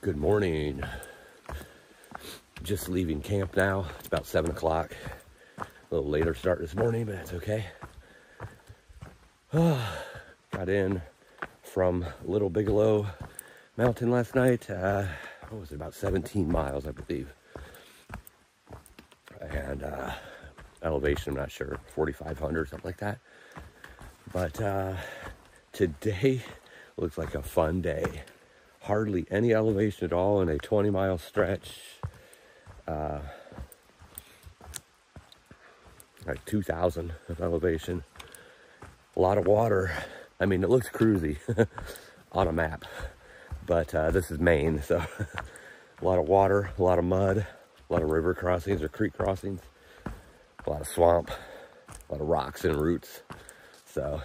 Good morning. Just leaving camp now. It's about 7 o'clock. A little later start this morning, but that's okay. Got in from Little Bigelow Mountain last night. What was it, about 17 miles, I believe. And elevation, I'm not sure, 4,500, something like that. But today looks like a fun day. Hardly any elevation at all in a 20-mile stretch. Like 2,000 of elevation. A lot of water. I mean, it looks cruisy on a map, but this is Maine, so a lot of water, a lot of mud, a lot of river crossings or creek crossings, a lot of swamp, a lot of rocks and roots. So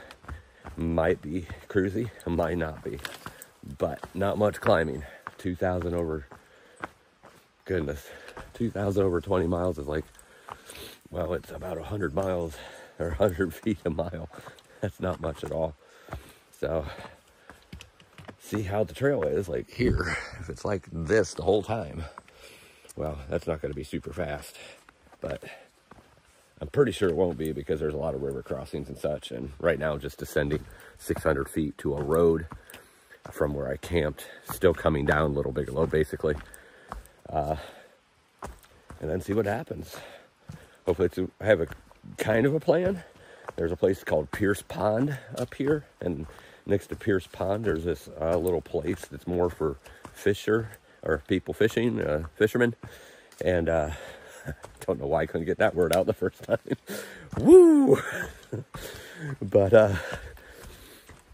might be cruisy, might not be, but not much climbing. 2,000 over, goodness, 2,000 over 20 miles is like, well, it's about 100 miles or 100 feet a mile. That's not much at all. So see how the trail is like here. If it's like this the whole time, well, that's not going to be super fast, but I'm pretty sure it won't be because there's a lot of river crossings and such. And right now, just descending 600 feet to a road from where I camped, still coming down Little Bigelow, basically. And then see what happens. Hopefully I have a kind of a plan. There's a place called Pierce Pond up here, and next to Pierce Pond, there's this little place that's more for fisher or people fishing, fishermen. And don't know why I couldn't get that word out the first time. Woo! But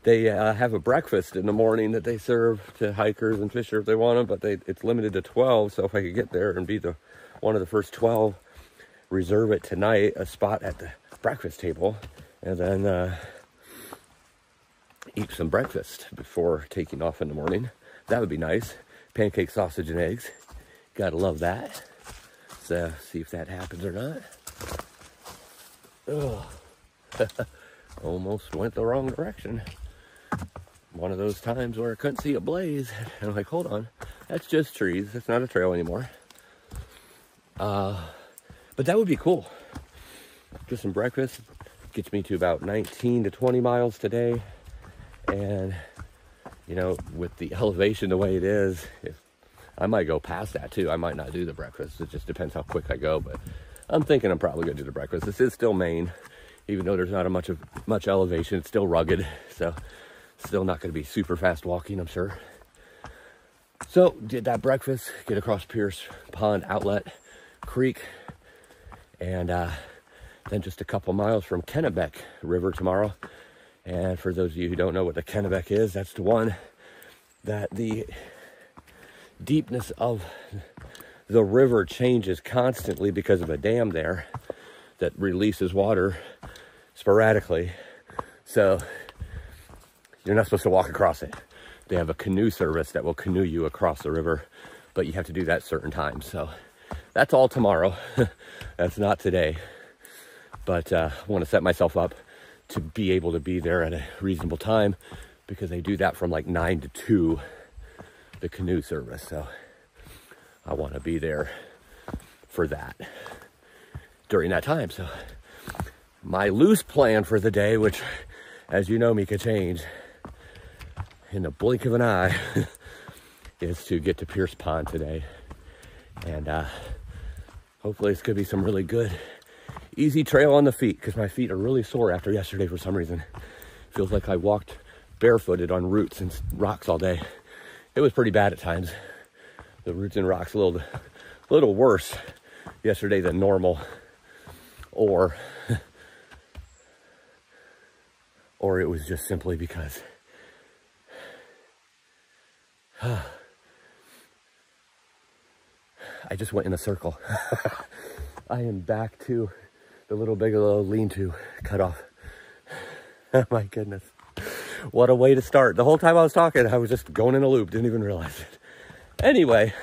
they have a breakfast in the morning that they serve to hikers and fishers if they want them, but it's limited to 12. So if I could get there and be one of the first 12, reserve it tonight, a spot at the breakfast table, and then eat some breakfast before taking off in the morning. That would be nice. Pancake, sausage, and eggs. Gotta love that. So see if that happens or not. Ugh. Almost went the wrong direction. One of those times where I couldn't see a blaze. And I'm like, hold on, that's just trees. It's not a trail anymore. But that would be cool. Get some breakfast. Gets me to about 19 to 20 miles today. And, you know, with the elevation the way it is, I might go past that too. I might not do the breakfast. It just depends how quick I go. But I'm thinking I'm probably going to do the breakfast. This is still Maine. Even though there's not much elevation, it's still rugged. So still not going to be super fast walking, I'm sure. So did that breakfast, get across Pierce Pond Outlet Creek, and then just a couple miles from Kennebec River tomorrow. And for those of you who don't know what the Kennebec is, that's the one that the deepness of the river changes constantly because of a dam there that releases water sporadically. So you're not supposed to walk across it. They have a canoe service that will canoe you across the river, but you have to do that certain times. So that's all tomorrow. That's not today. But I want to set myself up to be able to be there at a reasonable time because they do that from like 9 to 2, the canoe service. So I want to be there for that during that time. So my loose plan for the day, which, as you know me, could change in the blink of an eye, is to get to Pierce Pond today. And hopefully it's going to be some really good, easy trail on the feet, because my feet are really sore after yesterday for some reason. Feels like I walked barefooted on roots and rocks all day. It was pretty bad at times. The roots and rocks a little worse yesterday than normal, or it was just simply because I just went in a circle. I am back to the Little Bigelow lean-to cut off. My goodness. What a way to start. The whole time I was talking, I was just going in a loop. Didn't even realize it. Anyway.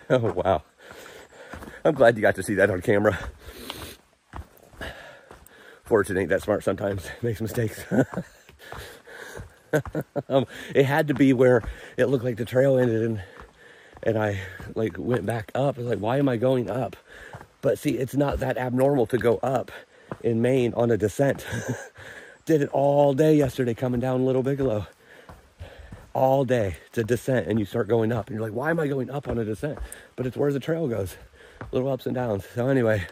Oh, wow. I'm glad you got to see that on camera. Fortune ain't that smart sometimes. Makes mistakes. It had to be where it looked like the trail ended, and I like went back up. I was like, why am I going up? But see, it's not that abnormal to go up in Maine on a descent. Did it all day yesterday coming down Little Bigelow. All day. It's a descent, and you start going up, and you're like, why am I going up on a descent? But it's where the trail goes. Little ups and downs. So anyway,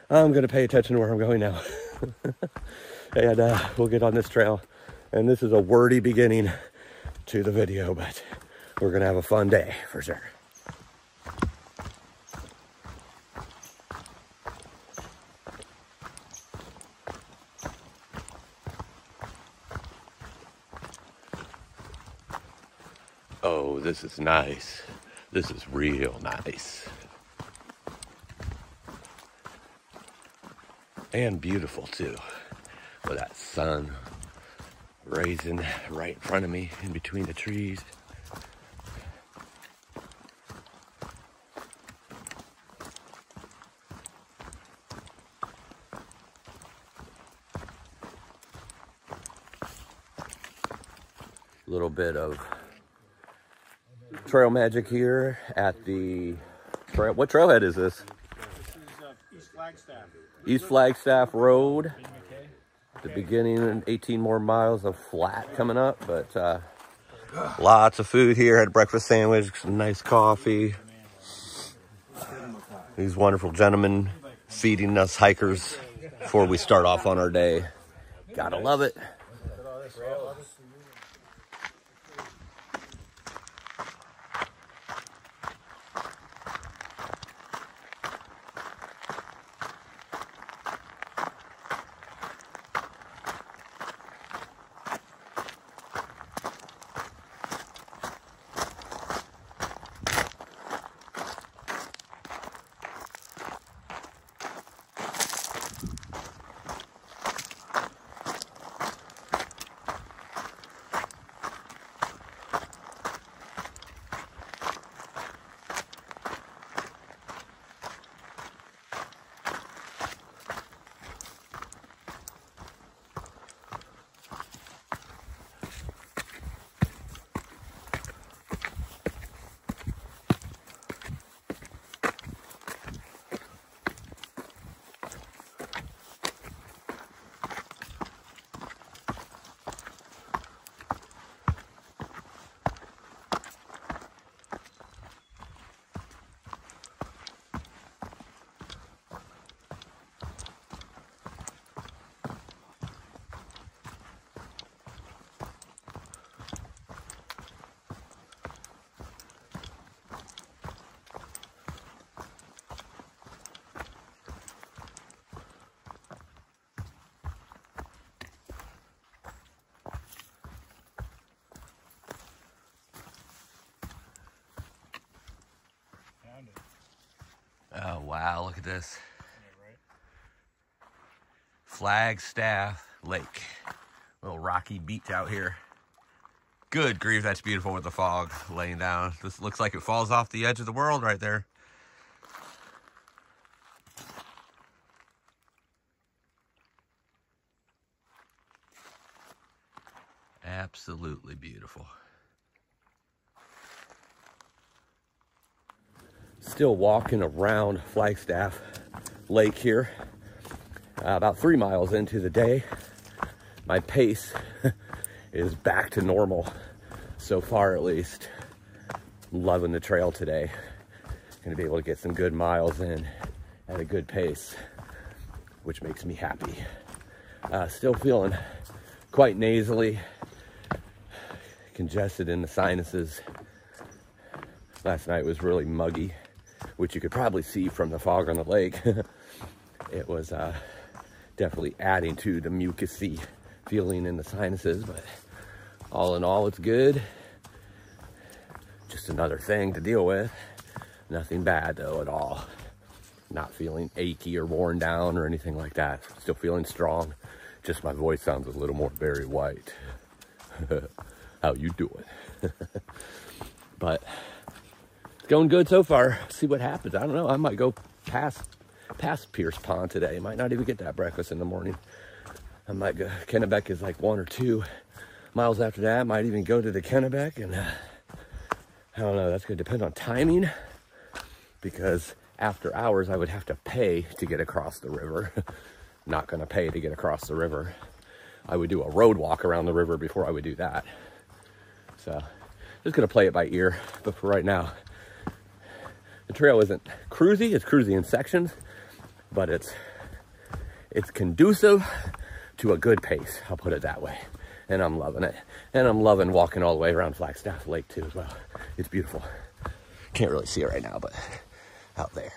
I'm going to pay attention to where I'm going now. And we'll get on this trail. And this is a wordy beginning to the video, but we're going to have a fun day for sure. Oh, this is nice. This is real nice. And beautiful too. With that sun raising right in front of me in between the trees. A little bit of trail magic here at the trail. What trailhead is this? This is East Flagstaff. East Flagstaff Road. The beginning and 18 more miles of flat coming up, but lots of food here. Had a breakfast sandwich, some nice coffee. These wonderful gentlemen feeding us hikers before we start off on our day. Gotta love it. Oh, wow, look at this. Flagstaff Lake. Little rocky beach out here. Good grief, that's beautiful with the fog laying down. This looks like it falls off the edge of the world right there. Absolutely beautiful. Still walking around Flagstaff Lake here, about 3 miles into the day. My pace is back to normal, so far at least. I'm loving the trail today. Gonna be able to get some good miles in at a good pace, which makes me happy. Still feeling quite nasally, congested in the sinuses. Last night was really muggy, which you could probably see from the fog on the lake. It was definitely adding to the mucusy feeling in the sinuses, but all in all, it's good. Just another thing to deal with. Nothing bad though at all. Not feeling achy or worn down or anything like that. Still feeling strong. Just my voice sounds a little more Barry White. How you doing? But it's going good so far. See what happens. I don't know. I might go past Pierce Pond today. Might not even get that breakfast in the morning. I might go. Kennebec is like 1 or 2 Miles after that, might even go to the Kennebec, and I don't know, that's going to depend on timing, because after hours I would have to pay to get across the river. Not going to pay to get across the river. I would do a road walk around the river before I would do that. So just going to play it by ear, but for right now, the trail isn't cruisy. It's cruisy in sections, but it's conducive to a good pace, I'll put it that way. And I'm loving it. And I'm loving walking all the way around Flagstaff Lake too as well. It's beautiful. Can't really see it right now, but out there.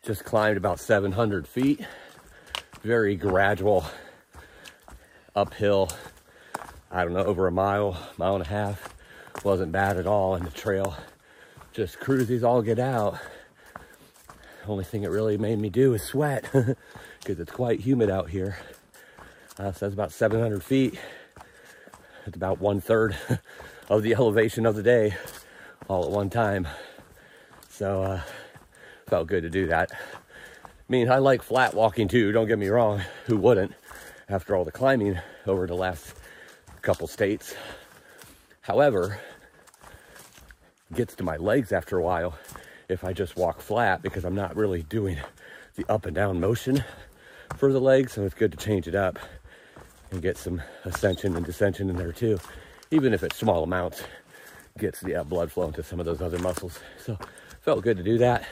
Just climbed about 700 feet. Very gradual uphill. I don't know, over a mile and a half. Wasn't bad at all, and the trail just cruises all get out. Only thing it really made me do is sweat, because it's quite humid out here. So that's about 700 feet. It's about 1/3 of the elevation of the day, all at one time. So felt good to do that. I mean, I like flat walking too, don't get me wrong. Who wouldn't, after all the climbing over the last couple states? However, it gets to my legs after a while if I just walk flat, because I'm not really doing the up and down motion for the legs. So it's good to change it up and get some ascension and descension in there too. Even if it's small amounts, gets the blood flow into some of those other muscles. So felt good to do that.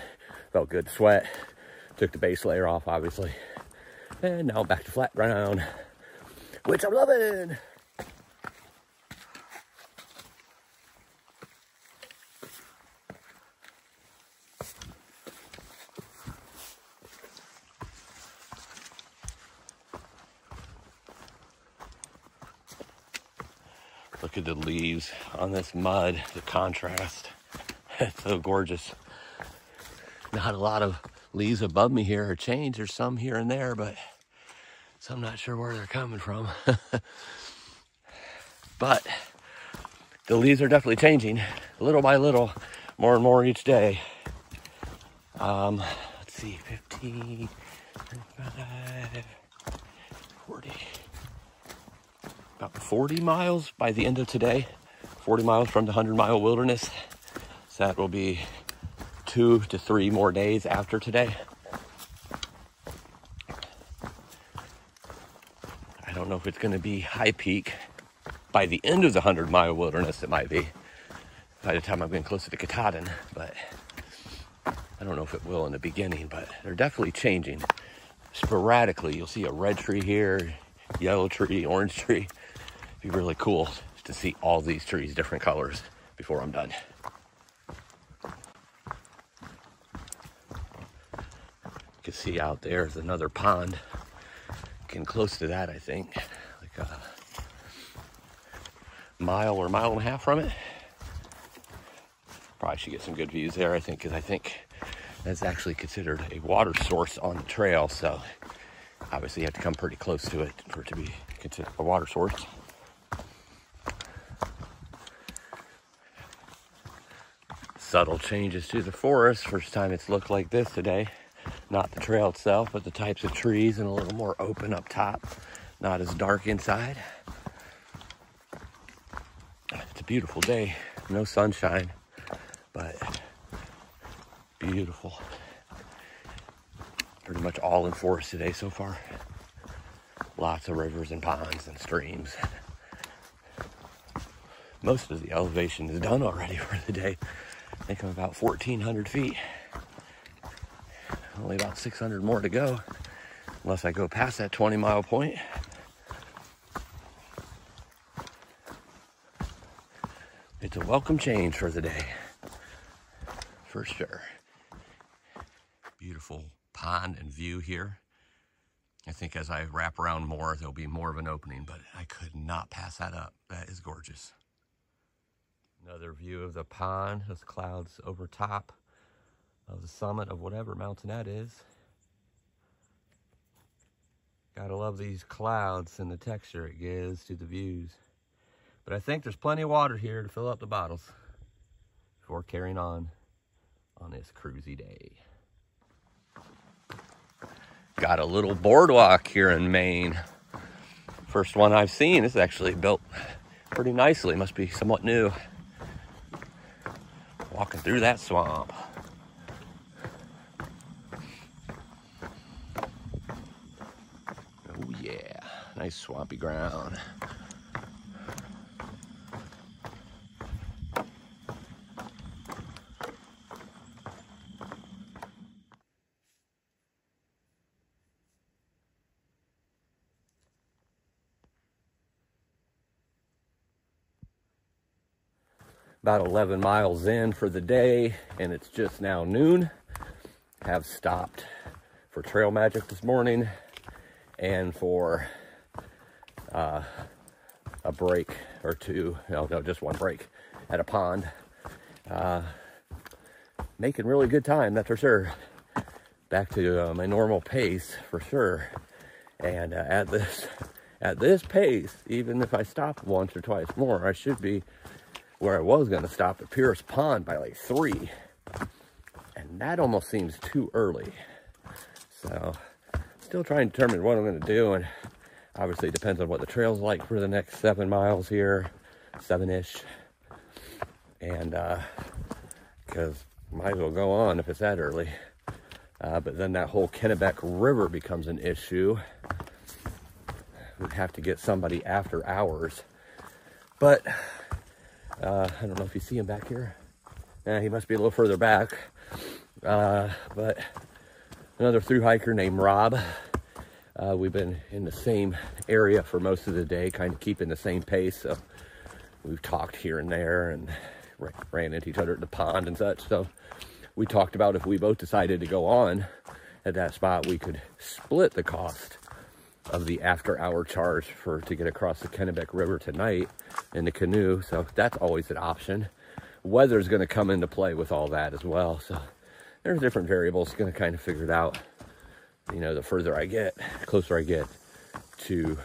Felt good to sweat. Took the base layer off, obviously. And now I'm back to flat ground, which I'm loving. Look at the leaves on this mud, the contrast. It's so gorgeous. Not a lot of leaves above me here are changed. There's some here and there, but so I'm not sure where they're coming from. But the leaves are definitely changing, little by little, more and more each day. Let's see, 15, 35, 40. About 40 miles by the end of today. 40 miles from the 100-mile wilderness. So that will be 2 to 3 more days after today. I don't know if it's going to be high peak by the end of the 100-mile wilderness. It might be by the time I'm getting closer to Katahdin, but I don't know if it will in the beginning. But they're definitely changing. Sporadically, you'll see a red tree here, yellow tree, orange tree. It'd be really cool to see all these trees, different colors, before I'm done. You can see out there is another pond. Getting close to that, I think. Like a mile or mile and a half from it. Probably should get some good views there, I think, because I think that's actually considered a water source on the trail. So obviously you have to come pretty close to it for it to be considered a water source. Subtle changes to the forest. First time it's looked like this today. Not the trail itself, but the types of trees, and a little more open up top. Not as dark inside. It's a beautiful day. No sunshine, but beautiful. Pretty much all in forest today so far. Lots of rivers and ponds and streams. Most of the elevation is done already for the day. I think I'm about 1,400 feet. Only about 600 more to go, unless I go past that 20-mile point. It's a welcome change for the day, for sure. Beautiful pond and view here. I think as I wrap around more, there'll be more of an opening, but I could not pass that up. That is gorgeous. Another view of the pond. Those clouds over top of the summit of whatever mountain that is. Gotta love these clouds and the texture it gives to the views. But I think there's plenty of water here to fill up the bottles before carrying on this cruisy day. Got a little boardwalk here in Maine. First one I've seen. It's actually built pretty nicely. Must be somewhat new. Walking through that swamp. Oh yeah, nice swampy ground. About 11 miles in for the day, and it's just now noon. Have stopped for trail magic this morning and for a break or two. No, just one break at a pond. Making really good time, that's for sure. Back to my normal pace for sure. And at this pace, even if I stop once or twice more, I should be where I was going to stop at Pierce Pond by like 3. And that almost seems too early. So, still trying to determine what I'm going to do. And obviously it depends on what the trail's like for the next 7 miles here. 7-ish. And, because might as well go on if it's that early. But then that whole Kennebec River becomes an issue. We'd have to get somebody after hours. But I don't know if you see him back here. He must be a little further back. But another thru hiker named Rob. We've been in the same area for most of the day, kind of keeping the same pace. So we've talked here and there and ran into each other at the pond and such. So we talked about if we both decided to go on at that spot, we could split the cost of the after-hour charge to get across the Kennebec River tonight in the canoe. So that's always an option. Weather's going to come into play with all that as well. So there's different variables. Going to kind of figure it out. You know, the further I get, closer I get to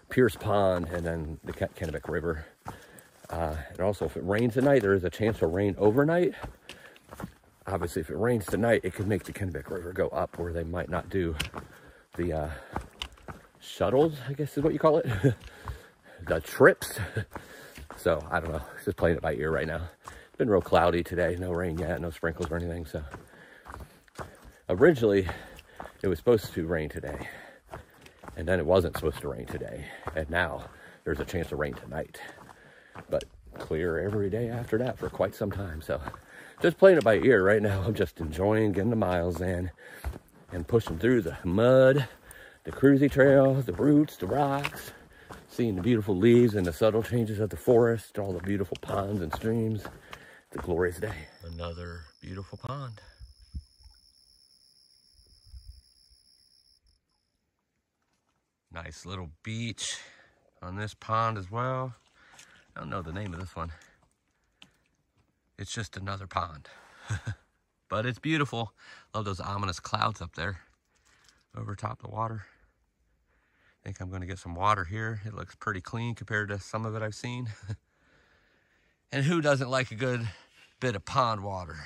Pierce Pond and then the Kennebec River. And also, if it rains tonight, there is a chance of rain overnight. Obviously, if it rains tonight, it could make the Kennebec River go up where they might not do the shuttles, I guess is what you call it. The trips. So, I don't know. Just playing it by ear right now. It's been real cloudy today. No rain yet. No sprinkles or anything. So, originally, it was supposed to rain today. And then it wasn't supposed to rain today. And now, there's a chance of rain tonight. But clear every day after that for quite some time. So, just playing it by ear right now. I'm just enjoying getting the miles in and pushing through the mud, the cruisy trail, the roots, the rocks, seeing the beautiful leaves and the subtle changes of the forest, all the beautiful ponds and streams. It's a glorious day. Another beautiful pond. Nice little beach on this pond as well. I don't know the name of this one. It's just another pond. But it's beautiful. Love those ominous clouds up there over top the water. I think I'm going to get some water here. It looks pretty clean compared to some of it I've seen. And who doesn't like a good bit of pond water?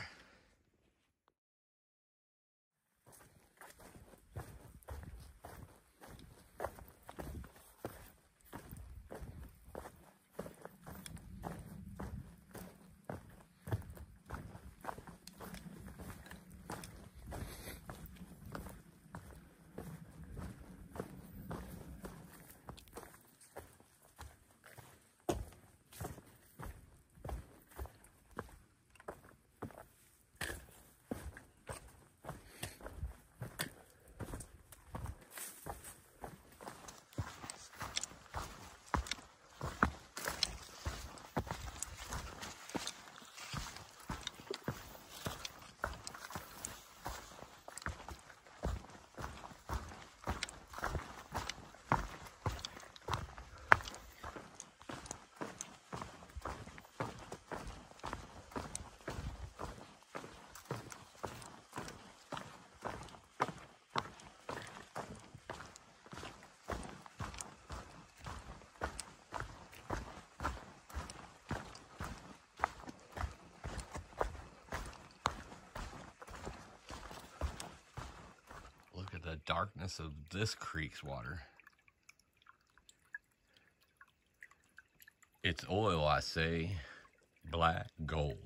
darkness of this creek's water. It's oil, I say, black gold.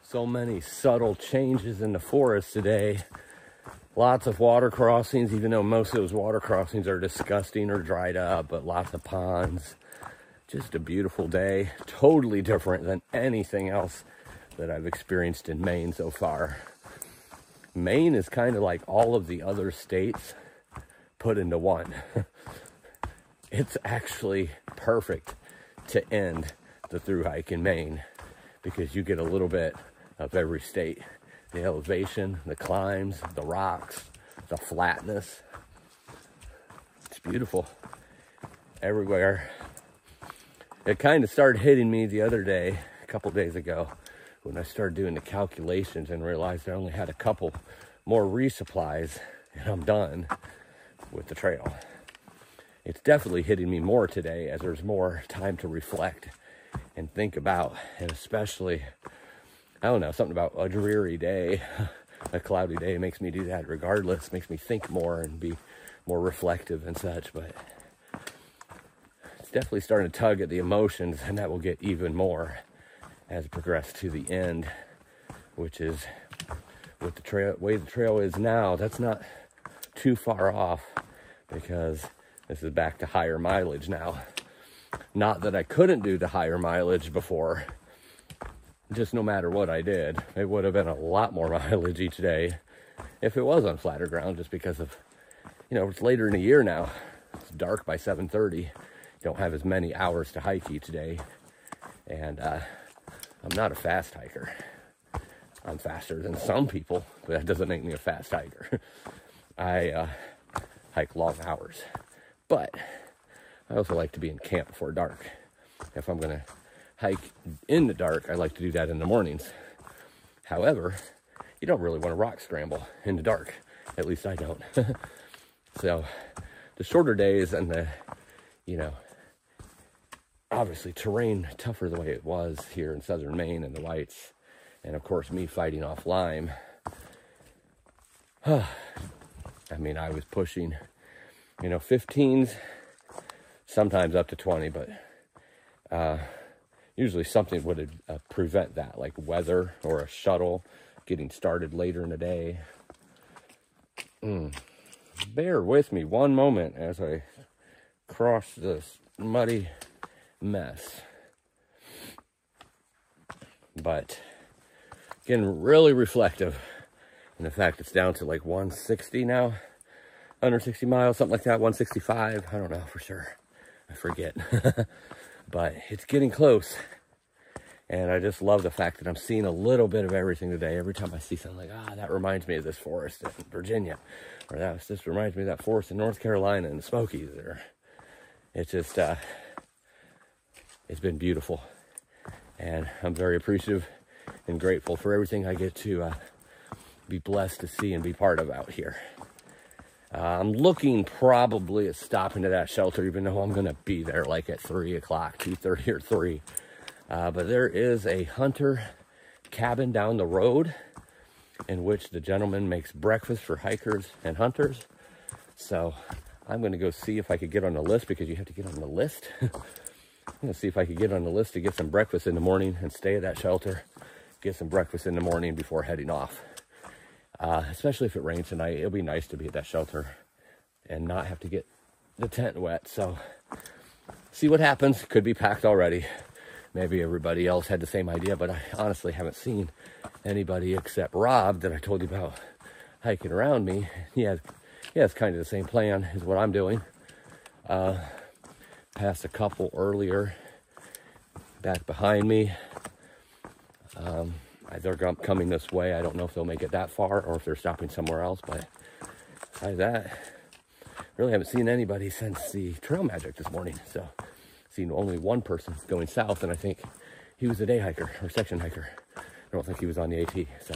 So many subtle changes in the forest today. Lots of water crossings, even though most of those water crossings are disgusting or dried up, but lots of ponds. Just a beautiful day. Totally different than anything else that I've experienced in Maine so far. Maine is kind of like all of the other states put into one. It's actually perfect to end the through hike in Maine because you get a little bit of every state. The elevation, the climbs, the rocks, the flatness. It's beautiful everywhere. It kind of started hitting me the other day, a couple days ago, when I started doing the calculations and realized I only had a couple more resupplies and I'm done with the trail. It's definitely hitting me more today as there's more time to reflect and think about, and especially, I don't know, something about a dreary day, a cloudy day makes me do that regardless, makes me think more and be more reflective and such, but it's definitely starting to tug at the emotions, and that will get even more as it progresses to the end, which is with the way the trail is now. That's not too far off because this is back to higher mileage now. Not that I couldn't do the higher mileage before, just no matter what I did, it would have been a lot more mileage each day if it was on flatter ground, just because of, you know, it's later in the year now. It's dark by 7:30. You don't have as many hours to hike each day. And I'm not a fast hiker. I'm faster than some people, but that doesn't make me a fast hiker. I hike long hours. But I also like to be in camp before dark. If I'm going to hike in the dark, I like to do that in the mornings. However, you don't really want to rock scramble in the dark. At least I don't. So the shorter days and the, you know, obviously terrain tougher the way it was here in southern Maine and the whites. And of course me fighting off Lyme. I mean, I was pushing, you know, 15s, sometimes up to 20, but usually something would prevent that, like weather or a shuttle getting started later in the day. Bear with me one moment as I cross this muddy mess. But getting really reflective in the fact it's down to like 160 now, 160 miles, something like that, 165. I don't know for sure. I forget. But it's getting close. And I just love the fact that I'm seeing a little bit of everything today. Every time I see something like, that reminds me of this forest in Virginia. Or this reminds me of that forest in North Carolina and the Smokies. Or it's just, it's been beautiful. And I'm very appreciative and grateful for everything I get to be blessed to see and be part of out here. I'm looking probably at stopping at that shelter, even though I'm going to be there like at 3 o'clock, 2:30 or 3. But there is a hunter cabin down the road in which the gentleman makes breakfast for hikers and hunters. So I'm going to go see if I could get on the list, because you have to get on the list. I'm going to see if I could get on the list to get some breakfast in the morning and stay at that shelter, get some breakfast in the morning before heading off. Especially if it rains tonight, it'll be nice to be at that shelter and not have to get the tent wet. So see what happens. Could be packed already. Maybe everybody else had the same idea, but I honestly haven't seen anybody except Rob that I told you about hiking around me. He has kind of the same plan as what I'm doing. Passed a couple earlier back behind me. They're coming this way. I don't know if they'll make it that far or if they're stopping somewhere else, but besides that, really haven't seen anybody since the trail magic this morning. So seen only one person going south, and I think he was a day hiker or section hiker. I don't think he was on the AT. So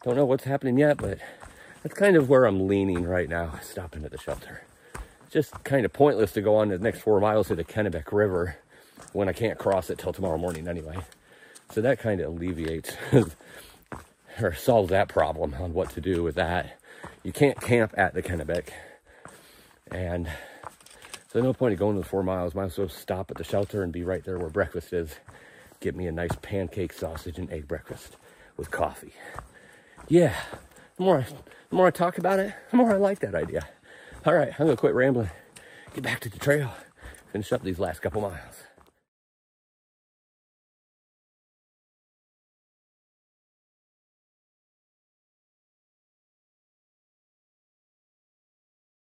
don't know what's happening yet, but that's kind of where I'm leaning right now, stopping at the shelter. just kind of pointless to go on the next 4 miles to the Kennebec River when I can't cross it till tomorrow morning anyway. So that kind of alleviates or solves that problem on what to do with that. You can't camp at the Kennebec. And so no point in going to the 4 miles. Might as well stop at the shelter and be right there where breakfast is. Get me a nice pancake, sausage, and egg breakfast with coffee. Yeah, the more I talk about it, the more I like that idea. All right, I'm gonna quit rambling, get back to the trail, finish up these last couple miles.